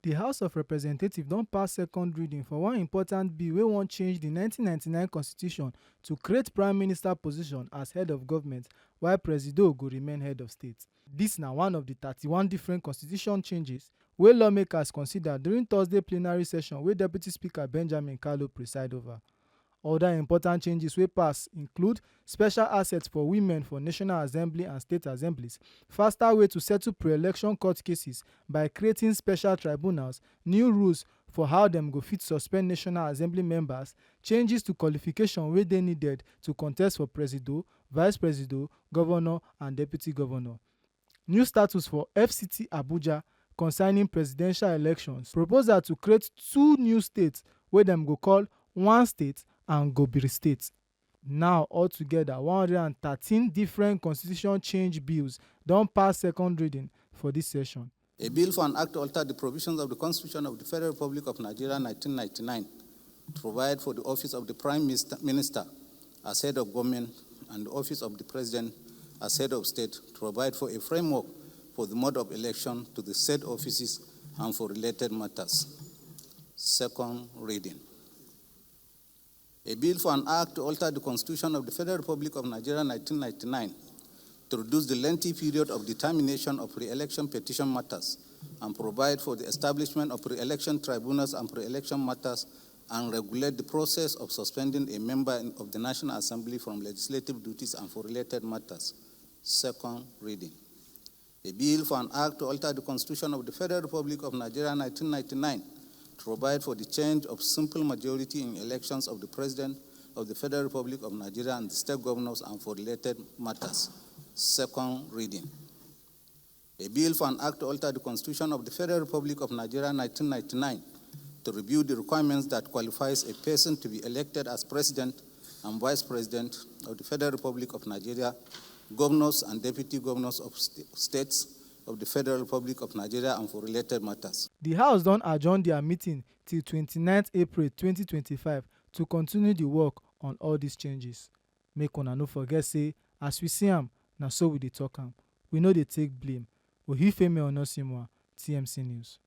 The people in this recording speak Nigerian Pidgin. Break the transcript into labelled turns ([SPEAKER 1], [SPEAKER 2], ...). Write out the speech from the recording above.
[SPEAKER 1] The House of Representatives don pass second reading for one important bill wey wan change the 1999 constitution to create prime minister position as head of government while presido go remain head of state. Dis na one of the 31 different constitution changes wey lawmakers consider during Thursday plenary session wey Deputy Speaker Benjamin Kalu preside over. Other important changes wey pass include special assets for women for National Assembly and state assemblies, faster way to settle pre-election court cases by creating special tribunals, new rules for how dem go fit suspend National Assembly members, changes to qualification wey dey needed to contest for presido, vice presido, governor and deputy governor. New status for FCT Abuja concerning presidential elections, proposal to create 2 new states wey dem go call one state and Gobiri State. Now, altogether, 113 different constitution change bills don pass second reading for this session.
[SPEAKER 2] A bill for an act to alter the provisions of the Constitution of the Federal Republic of Nigeria 1999 to provide for the office of the Prime Minister as head of government and the office of the President as head of state to provide for a framework for the mode of election to the said offices and for related matters. Second reading. A bill for an act to alter the Constitution of the Federal Republic of Nigeria 1999 to reduce the lengthy period of determination of pre-election petition matters and provide for the establishment of pre-election tribunals and pre-election matters and regulate the process of suspending a member of the National Assembly from legislative duties and for related matters. Second reading. A bill for an act to alter the Constitution of the Federal Republic of Nigeria 1999 to provide for the change of simple majority in elections of the President of the Federal Republic of Nigeria and the state governors and for related matters. Second reading. A bill for an act to alter the Constitution of the Federal Republic of Nigeria 1999 to review the requirements that qualifies a person to be elected as President and Vice President of the Federal Republic of Nigeria, governors and deputy governors of states of the Federal Republic of Nigeria and for related matters.
[SPEAKER 1] The House don adjourn their meeting till 29th April 2025 to continue the work on all these changes. Make una no forget say, as we see am, na so we dey talk am. We no dey take blame. Oyifemi Onosimwa, TMC News.